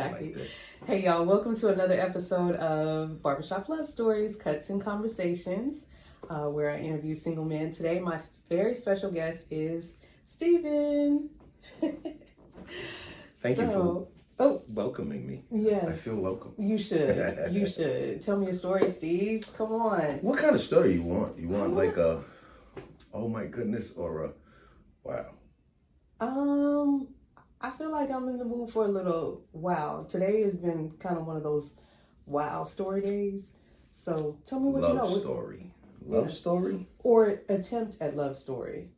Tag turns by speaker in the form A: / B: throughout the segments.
A: Exactly.
B: Like that.
A: Hey, y'all, welcome to another episode of Barbershop Love Stories, Cuts and Conversations, where I interview single men. Today, my very special guest is Steven.
B: Thank you for welcoming me.
A: Yes.
B: I feel welcome.
A: You should. You should. Tell me a story, Steve. Come on.
B: What kind of story you want? You want like a, oh my goodness, or a, wow?
A: I feel like I'm in the mood for a little wow. Today has been kind of one of those wow story days. So tell me what you know.
B: Love story. Love story?
A: Or attempt at love story.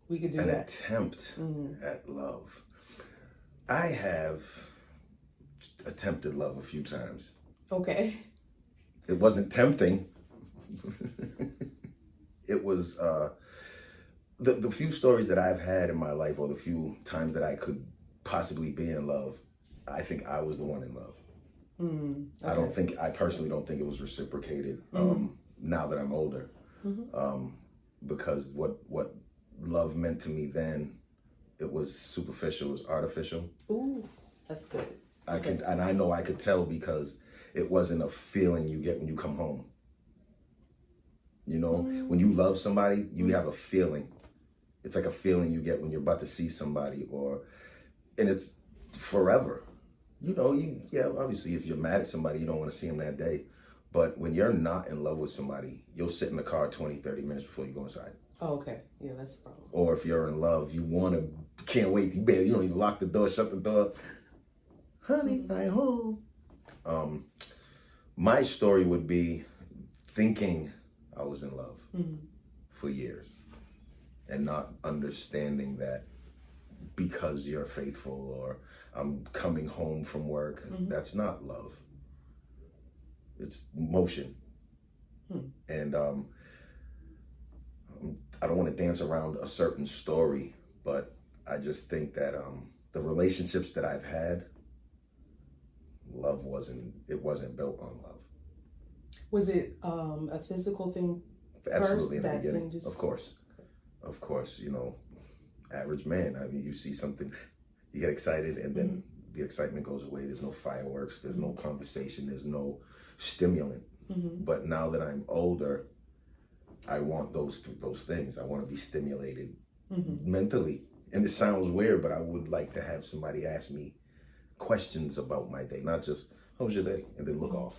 A: We could do
B: An
A: that.
B: attempt at love. I have attempted love a few times.
A: Okay.
B: It wasn't tempting. It was the few stories that I've had in my life, or the few times that I could possibly be in love, I think I was the one in love.
A: Okay.
B: I personally don't think it was reciprocated now that I'm older. Because what love meant to me then, it was superficial, it was artificial.
A: Ooh, that's good.
B: I know I could tell because it wasn't a feeling you get when you come home. You know, when you love somebody, you have a feeling. It's like a feeling you get when you're about to see somebody, and it's forever. You know, obviously if you're mad at somebody, you don't want to see them that day. But when you're not in love with somebody, you'll sit in the car 20, 30 minutes before you go inside.
A: Oh, okay. Yeah, that's the problem.
B: Or if you're in love, you can't wait. You don't even lock the door, shut the door. Honey, I home. My story would be thinking I was in love for years and not understanding that because you're faithful or I'm coming home from work, that's not love. It's motion. And I don't want to dance around a certain story, but I just think that the relationships that I've had, it wasn't built on love.
A: Was it a physical thing?
B: Absolutely, in the
A: that
B: beginning.
A: thing just...
B: Of course, you know, average man. I mean, you see something, you get excited, and then the excitement goes away. There's no fireworks, there's no conversation, there's no stimulant. But now that I'm older, I want those things. I want to be stimulated mentally. And it sounds weird, but I would like to have somebody ask me questions about my day, not just, how was your day? And then look off.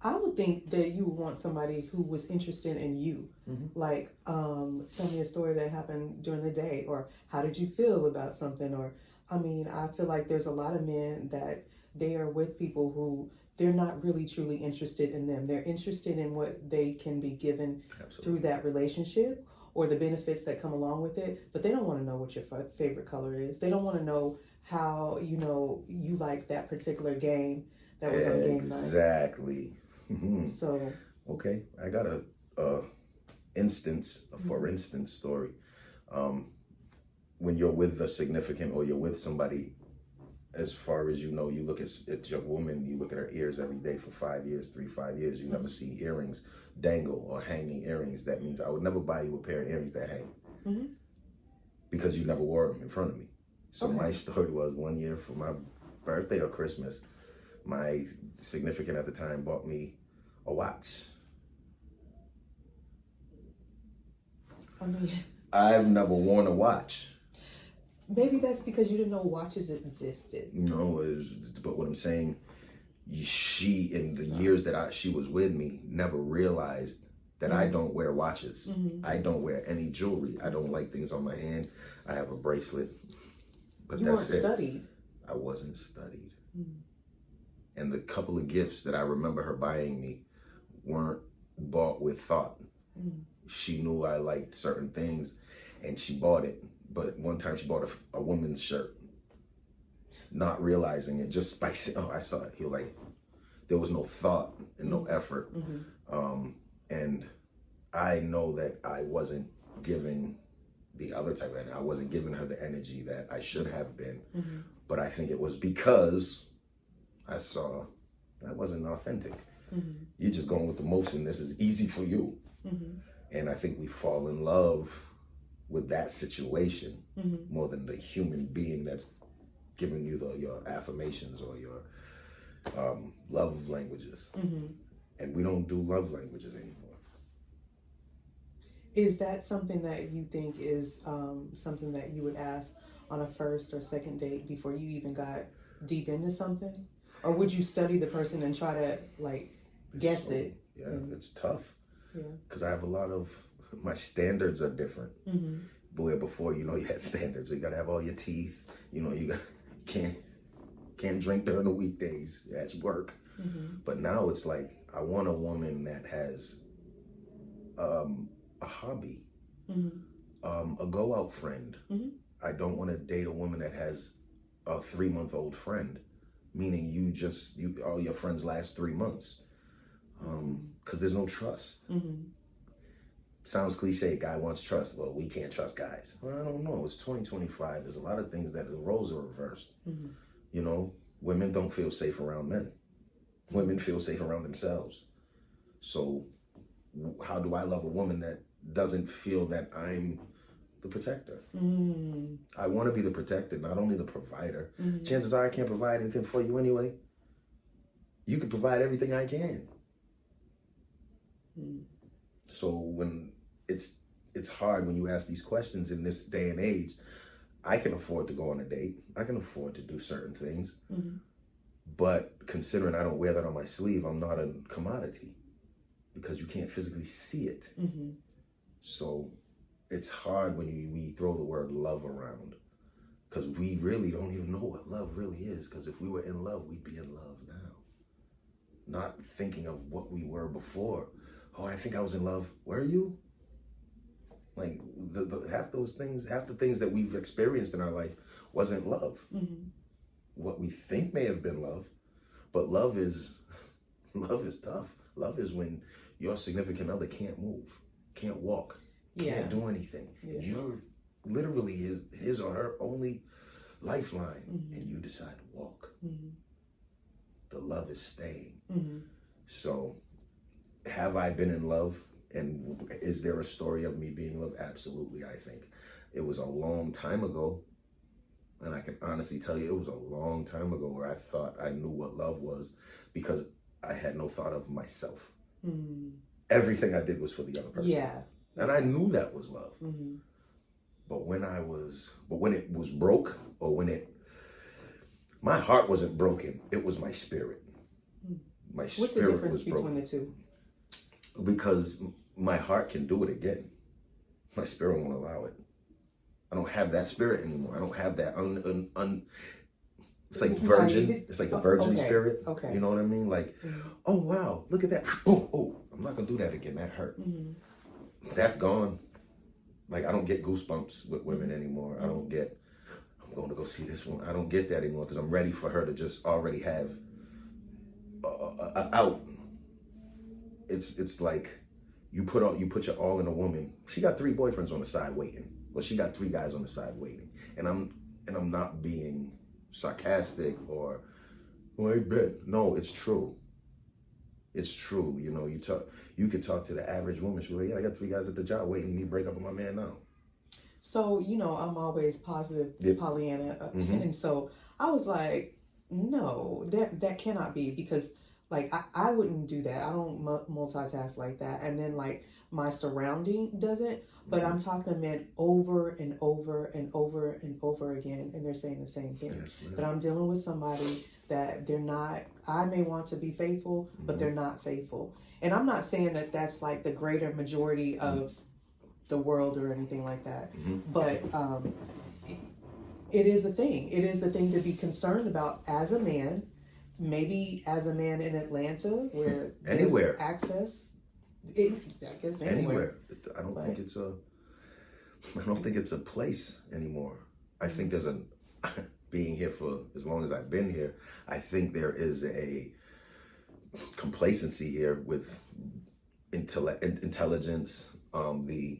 A: I would think that you would want somebody who was interested in you. Like, tell me a story that happened during the day, or how did you feel about something? Or, I mean, I feel like there's a lot of men that they are with people who they're not really truly interested in them. They're interested in what they can be given through that relationship or the benefits that come along with it. But they don't want to know what your favorite color is. They don't want to know how, you like that particular game that was on game night.
B: Exactly.
A: So
B: okay, I got a for instance story. When you're with a significant or you're with somebody, as far as you know, you look at your woman, you look at her ears every day for 5 years, 5 years, you never see earrings dangle or hanging earrings. That means I would never buy you a pair of earrings that hang because you never wore them in front of me. So my story was, one year for my birthday or Christmas, my significant at the time bought me a watch.
A: I mean,
B: I've never worn a watch.
A: Maybe that's because you didn't know watches existed.
B: No, but what I'm saying, she, in the years that she was with me, never realized that I don't wear watches. I don't wear any jewelry. I don't like things on my hand. I have a bracelet, but
A: you
B: that's
A: weren't studied.
B: I wasn't studied. And the couple of gifts that I remember her buying me weren't bought with thought. She knew I liked certain things and she bought it. But one time she bought a woman's shirt, not realizing it, just spicing. Oh, I saw it. There was no thought and no effort. And I know that I wasn't giving the other type of energy. I wasn't giving her the energy that I should have been. But I think it was because I saw that wasn't authentic. You're just going with the motion. This is easy for you. And I think we fall in love with that situation more than the human being that's giving you your affirmations or your love languages. And we don't do love languages anymore.
A: Is that something that you think is something that you would ask on a first or second date before you even got deep into something? Or would you study the person and try to guess it?
B: Yeah, it's tough.
A: Yeah.
B: Because I have a lot of, my standards are different. Boy, before, you had standards. You got to have all your teeth. You can't drink during the weekdays. That's work. But now it's like, I want a woman that has a hobby, a go out friend. I don't want to date a woman that has a 3-month-old friend, meaning all your friends last 3 months. Because there's no trust. Sounds cliche, guy wants trust. Well, we can't trust guys. Well, I don't know. It's 2025. There's a lot of things that the roles are reversed. Women don't feel safe around men. Women feel safe around themselves. So how do I love a woman that doesn't feel that I'm the protector? I want to be the protector, not only the provider. Chances are I can't provide anything for you anyway. You can provide everything I can. So when it's hard when you ask these questions in this day and age. I can afford to go on a date. I can afford to do certain things. But considering I don't wear that on my sleeve, I'm not a commodity because you can't physically see it. So it's hard when we throw the word love around because we really don't even know what love really is. Because if we were in love, we'd be in love now. Not thinking of what we were before. Oh, I think I was in love. Were you? Like half the things that we've experienced in our life wasn't love. What we think may have been love, but love is tough. Love is when your significant other can't move, can't walk, can't do anything. You're literally his or her only lifeline, and you decide to walk. The love is staying. So, have I been in love? And is there a story of me being in love? Absolutely, I think. It was a long time ago. And I can honestly tell you, it was a long time ago where I thought I knew what love was because I had no thought of myself. Everything I did was for the other person.
A: Yeah.
B: And I knew that was love. But when it was broke, or my heart wasn't broken, it was my spirit. My
A: What's
B: spirit
A: the difference
B: was broken.
A: between the two?
B: Because my heart can do it again. My spirit won't allow it. I don't have that spirit anymore. I don't have that it's like virgin. It's like the virgin spirit.
A: Okay.
B: You know what I mean? Like, oh wow, look at that. Boom. Oh, I'm not gonna do that again. That hurt. That's gone. Like I don't get goosebumps with women anymore. I don't get, I'm going to go see this one. I don't get that anymore because I'm ready for her to just already have out. It's like you put your all in a woman. She got 3 boyfriends on the side waiting. Well, she got 3 guys on the side waiting. And I'm not being sarcastic or, oh, I bet. No, it's true. It's true. You could talk to the average woman. She'll be like, yeah, I got 3 guys at the job waiting for me to break up with my man now.
A: So, I'm always positive, Pollyanna. And so I was like, no, that cannot be because I wouldn't do that. I don't multitask like that. And then my surrounding doesn't, but I'm talking to men over and over and over and over again. And they're saying the same thing, that I'm dealing with somebody that they're not, I may want to be faithful, but they're not faithful. And I'm not saying that that's the greater majority of the world or anything like that. But it is a thing. It is a thing to be concerned about as a man. Maybe as a man in Atlanta where
B: anywhere
A: there's access, I guess anywhere.
B: I don't think it's a place anymore. I think there's being here for as long as I've been here, I think there is a complacency here with intelligence, the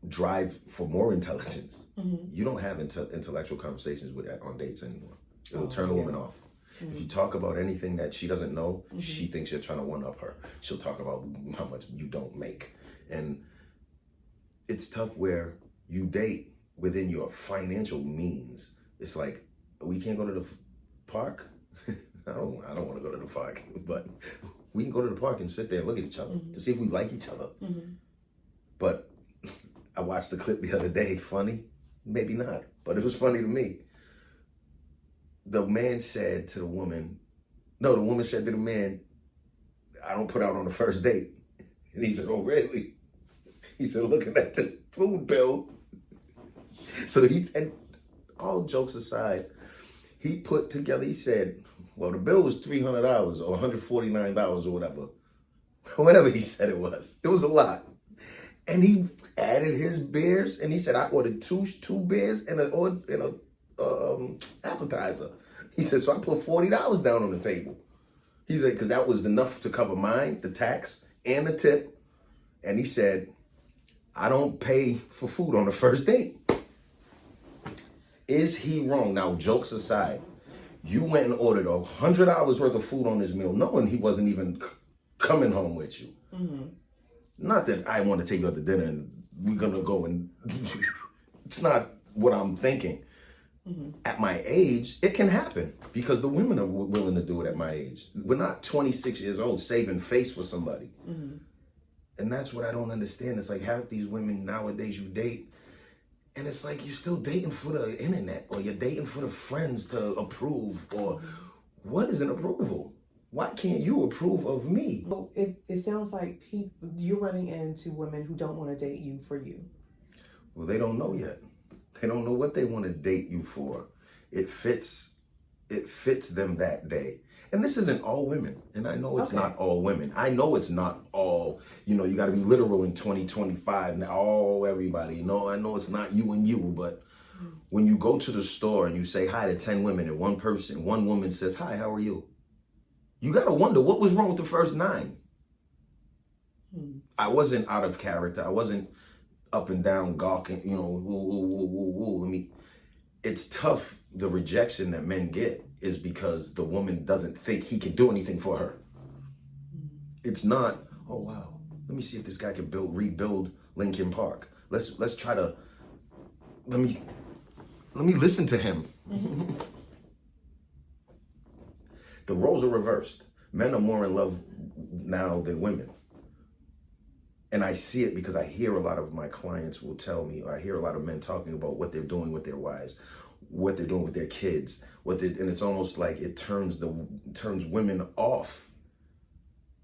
B: drive for more intelligence. You don't have intellectual conversations on dates anymore. It'll turn a woman off. If you talk about anything that she doesn't know, she thinks you're trying to one-up her. She'll talk about how much you don't make. And it's tough where you date within your financial means. It's like, we can't go to the park. I don't want to go to the park, but we can go to the park and sit there and look at each other to see if we like each other. But I watched the clip the other day. Funny? Maybe not, but it was funny to me. The man said to the woman, no, the woman said to the man, I don't put out on the first date. And he said, oh, really? He said, looking at the food bill. So and all jokes aside, he put together, he said, well, the bill was $300 or $149 or whatever he said it was. It was a lot. And he added his beers, and he said, I ordered two beers and an appetizer. He said, so I put $40 down on the table. He said, because that was enough to cover mine, the tax, and the tip. And he said, I don't pay for food on the first date. Is he wrong? Now, jokes aside, you went and ordered $100 worth of food on his meal, knowing he wasn't even coming home with you. Not that I want to take you out to dinner and we're going to go and... It's not what I'm thinking. At my age, it can happen because the women are willing to do it at my age. We're not 26 years old saving face for somebody. And that's what I don't understand. It's like half these women nowadays you date, and it's like you're still dating for the internet, or you're dating for the friends to approve, or what is an approval? Why can't you approve of me?
A: Well, it sounds like you're running into women who don't want to date you for you.
B: Well, they don't know yet. They don't know what they want to date you for. It fits them that day. And this isn't all women. And I know it's not all women. I know it's not all, you got to be literal in 2025. Now, all everybody. No, I know it's not you and you, but when you go to the store and you say hi to 10 women and one woman says, hi, how are you? You got to wonder what was wrong with the first 9. I wasn't out of character. I wasn't up and down gawking, woo. It's tough. The rejection that men get is because the woman doesn't think he can do anything for her. It's not, oh wow, let me see if this guy can rebuild Lincoln Park. Let's try to, let me listen to him. The roles are reversed. Men are more in love now than women. And I see it because I hear a lot of my clients will tell me, or I hear a lot of men talking about what they're doing with their wives, what they're doing with their kids, and it's almost like it turns women off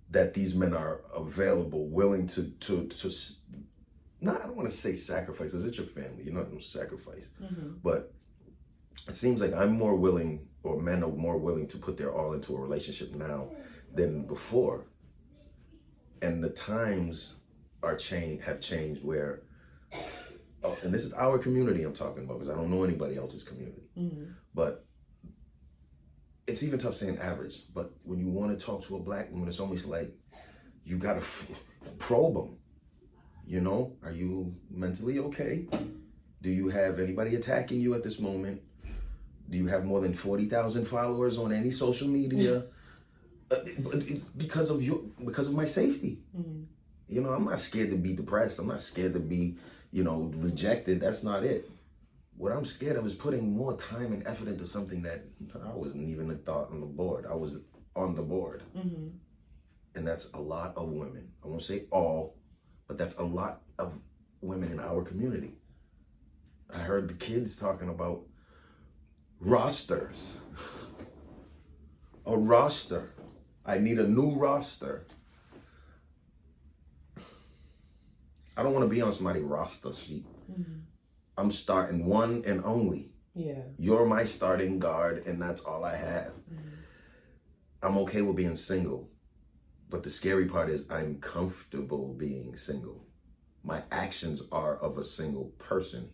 B: that these men are available, willing to I don't want to say sacrifice, because it's your family, you're not going to sacrifice. But it seems like I'm more willing, or men are more willing to put their all into a relationship now than before. And the times have changed where, and this is our community I'm talking about, because I don't know anybody else's community. But it's even tough saying average. But when you want to talk to a black woman, it's almost like you got to probe them. Are you mentally okay? Do you have anybody attacking you at this moment? Do you have more than 40,000 followers on any social media? Because of my safety. I'm not scared to be depressed. I'm not scared to be, rejected. That's not it. What I'm scared of is putting more time and effort into something that I wasn't even a thought on the board. I was on the board. And that's a lot of women. I won't say all, but that's a lot of women in our community. I heard the kids talking about rosters. A roster. I need a new roster. I don't want to be on somebody's roster sheet. I'm starting one and only.
A: Yeah.
B: You're my starting guard, and that's all I have. I'm okay with being single, but the scary part is I'm comfortable being single. My actions are of a single person.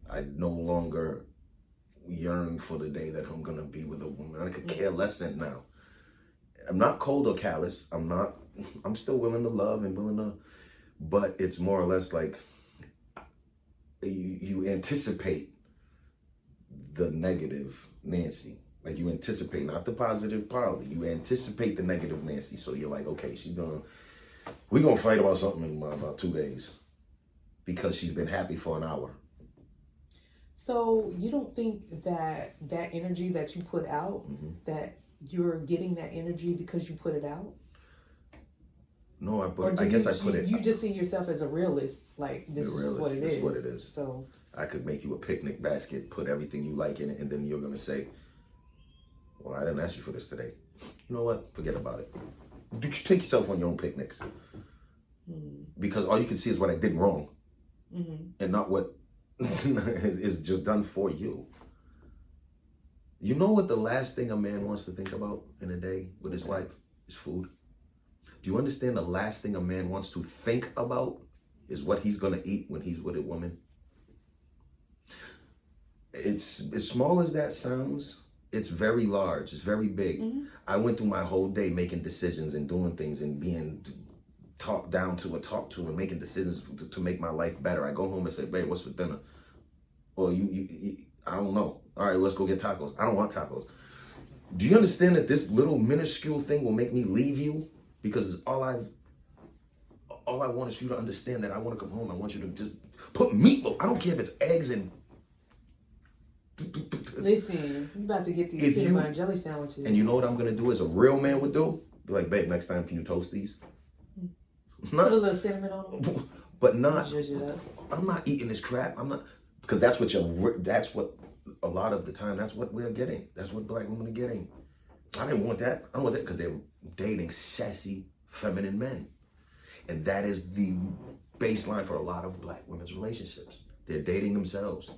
B: I no longer yearn for the day that I'm going to be with a woman. I could care less than now. I'm not cold or callous. I'm still willing to love and willing to, but it's more or less like you anticipate the negative Nancy. Like you anticipate, not the positive Polly. You anticipate the negative Nancy. So you're like, okay, we're going to fight about something in about 2 days because she's been happy for an hour.
A: So you don't think that that energy that you put out, that you're getting that energy because you put it out?
B: No,
A: Or
B: I guess I put it.
A: You just see yourself as a realist, like this is what it is.
B: This is what it is.
A: So
B: I could make you a picnic basket, put everything you like in it, and then you're gonna say, "Well, I didn't ask you for this today." You know what? Forget about it. Take yourself on your own picnics, because all you can see is what I did wrong, and not what is just done for you. You know what the last thing a man wants to think about in a day with his wife is food. Do you understand the last thing a man wants to think about is what he's gonna eat when he's with a woman? It's as small as that sounds, it's very large, it's very big. I went through my whole day making decisions and doing things and being talked down to or talked to and making decisions to make my life better. I go home and say, babe, what's for dinner? Or you I don't know. All right, let's go get tacos. I don't want tacos. Do you understand that this little minuscule thing will make me leave you? Because all I want is you to understand that I want to come home. I want you to just put meatloaf. I don't care if it's eggs and...
A: listen, you about to get these peanut butter and jelly sandwiches.
B: And you know what I'm going to do as a real man would do? Be like, babe, next time, can you toast these?
A: Put a little cinnamon on them.
B: But not...
A: Zhuzh it up.
B: I'm not eating this crap. I'm not... Because that's what a lot of the time, that's what we're getting. That's what black women are getting. I didn't want that. I don't want that because they're dating sassy, feminine men. And that is the baseline for a lot of black women's relationships. They're dating themselves.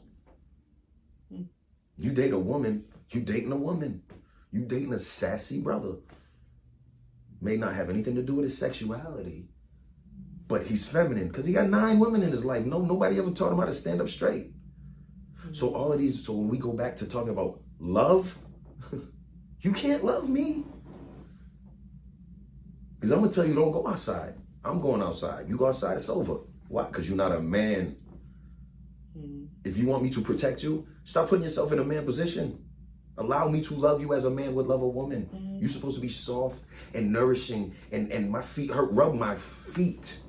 B: You date a woman, you dating a woman. You dating a sassy brother. May not have anything to do with his sexuality, but he's feminine because he got 9 women in his life. Nobody ever taught him how to stand up straight. So all of these, so when we go back to talking about love, you can't love me. Because I'm going to tell you, don't go outside. I'm going outside. You go outside, it's over. Why? Because you're not a man. If you want me to protect you, stop putting yourself in a man position. Allow me to love you as a man would love a woman. You're supposed to be soft and nourishing, and my feet hurt. Rub my feet.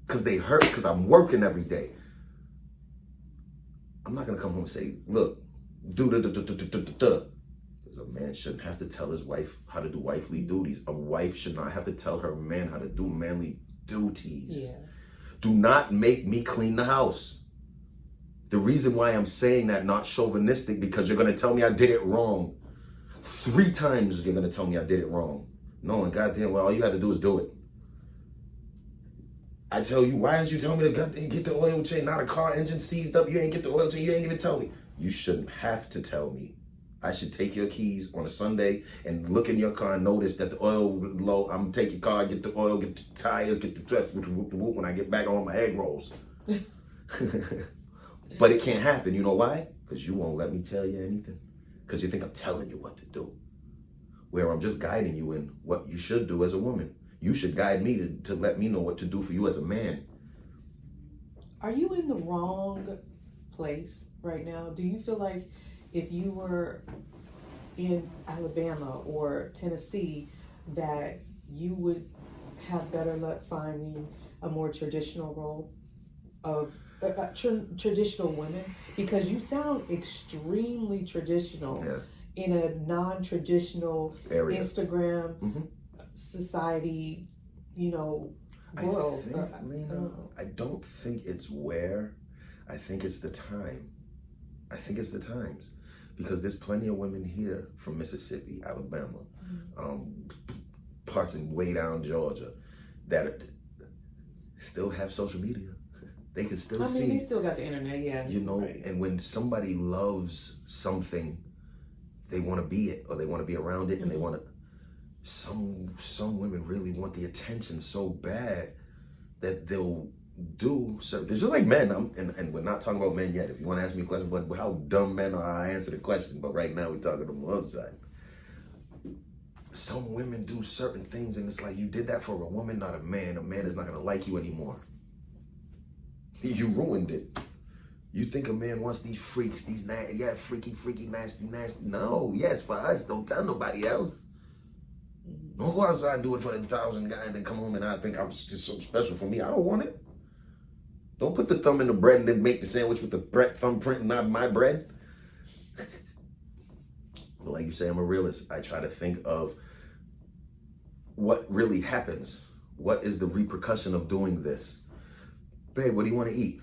B: Because they hurt, because I'm working every day. I'm not going to come home and say, look, do da-da-da-da-da-da-da. Because a man shouldn't have to tell his wife how to do wifely duties. A wife should not have to tell her man how to do manly duties. Yeah. Do not make me clean the house. The reason why I'm saying that, not chauvinistic, because you're going to tell me I did it wrong. 3 times you're going to tell me I did it wrong. Knowing goddamn well, all you have to do is do it. I tell you, why didn't you tell me to get the oil change? Not a car engine seized up. You ain't get the oil change. You ain't even tell me. You shouldn't have to tell me. I should take your keys on a Sunday and look in your car and notice that the oil low. I'm gonna take your car, get the oil, get the tires, get the dress. When I get back, I want my egg rolls. But it can't happen. You know why? Because you won't let me tell you anything. Because you think I'm telling you what to do. Where I'm just guiding you in what you should do as a woman. You should guide me to let me know what to do for you as a man.
A: Are you in the wrong place right now? Do you feel like if you were in Alabama or Tennessee that you would have better luck finding a more traditional role of traditional women? Because you sound extremely traditional in a non-traditional area. Instagram society, world.
B: Lena, I don't think it's where. I think it's the time. I think it's the times. Because there's plenty of women here from Mississippi, Alabama, parts in way down Georgia that still have social media. They can still see.
A: They still got the internet, yeah.
B: Right. And when somebody loves something, they want to be it, or they want to be around it, and they want to. Some women really want the attention so bad that they'll do certain. It's just like men. And we're not talking about men yet. If you want to ask me a question about how dumb men are, I answer the question. But right now we're talking on the other side. Some women do certain things, and it's like you did that for a woman, not a man. A man is not going to like you anymore. You ruined it. You think a man wants these freaks, these freaky, nasty. No, yes, for us. Don't tell nobody else. Don't go outside and do it for 1,000 guys and then come home and I think I'm just so special for me. I don't want it. Don't put the thumb in the bread and then make the sandwich with the thumbprint and not my bread. But like you say, I'm a realist. I try to think of what really happens. What is the repercussion of doing this? Babe, what do you want to eat?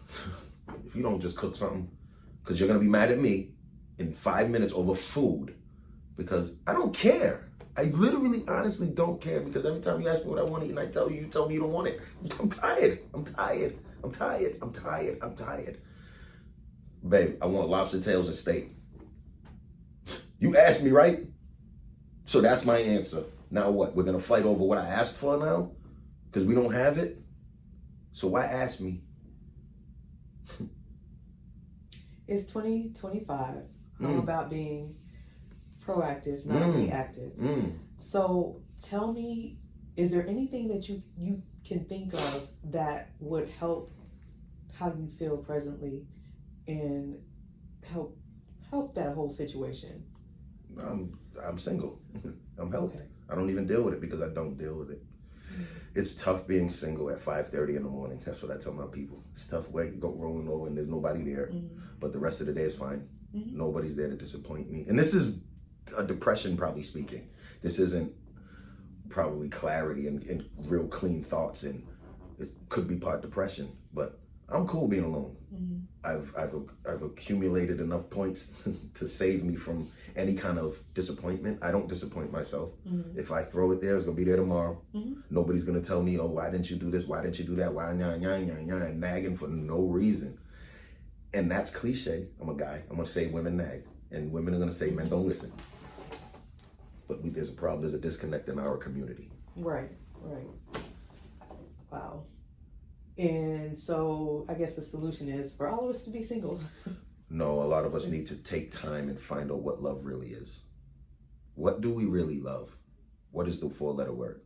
B: If you don't just cook something, because you're going to be mad at me in 5 minutes over food, because I don't care. I literally, honestly don't care, because every time you ask me what I want to eat and I tell you, you tell me you don't want it. I'm tired. I'm tired. I'm tired. I'm tired. I'm tired. Babe, I want lobster tails and steak. You asked me, right? So that's my answer. Now what? We're going to fight over what I asked for now? Because we don't have it? So why ask me?
A: It's 2025. I'm about being proactive, not reactive. So tell me, is there anything that you can think of that would help how you feel presently and help that whole situation?
B: I'm single. I'm healthy.
A: Okay.
B: I don't even deal with it because I don't deal with it. It's tough being single at 5:30 in the morning. That's what I tell my people. It's tough rolling over and there's nobody there. But the rest of the day is fine. Nobody's there to disappoint me. And this is a depression, probably speaking. This isn't probably clarity and real clean thoughts. And it could be part depression. But I'm cool being alone. I've accumulated enough points to save me from any kind of disappointment. I don't disappoint myself. If I throw it there, it's gonna be there tomorrow. Nobody's gonna tell me, oh, why didn't you do this? Why didn't you do that? Why and nagging for no reason. And that's cliche. I'm a guy. I'm gonna say women nag, and women are gonna say men don't listen. But there's a problem. There's a disconnect in our community.
A: Right. Wow. And so I guess the solution is for all of us to be single.
B: No, a lot of us need to take time and find out what love really is. What do we really love? What is the 4-letter word?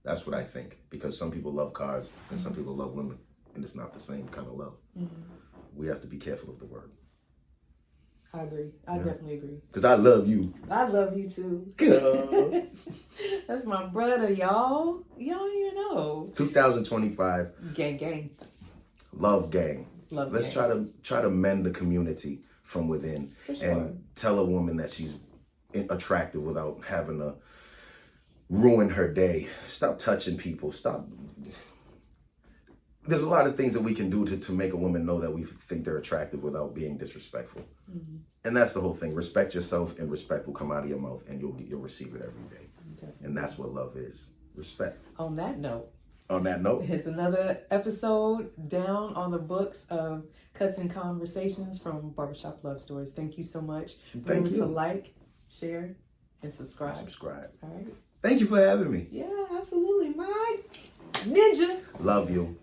B: That's what I think. Because some people love cars and some people love women. And it's not the same kind of love. We have to be careful of the word.
A: I agree. I definitely agree.
B: Because I love you.
A: I love you too. That's my brother, y'all. Y'all don't even know.
B: 2025.
A: Gang.
B: Love gang. Let's
A: gang.
B: try to mend the community from within.
A: For sure.
B: And tell a woman that she's attractive without having to ruin her day. Stop touching people. Stop. There's a lot of things that we can do to make a woman know that we think they're attractive without being disrespectful. And that's the whole thing. Respect yourself and respect will come out of your mouth and you'll receive it every day. Definitely. And that's what love is. Respect.
A: On that note,
B: it's
A: another episode down on the books of Cuts and Conversations from Barbershop Love Stories. Thank you so much. Remember to like, share, and subscribe. All right.
B: Thank you for having me.
A: Yeah, absolutely. My ninja.
B: Love you.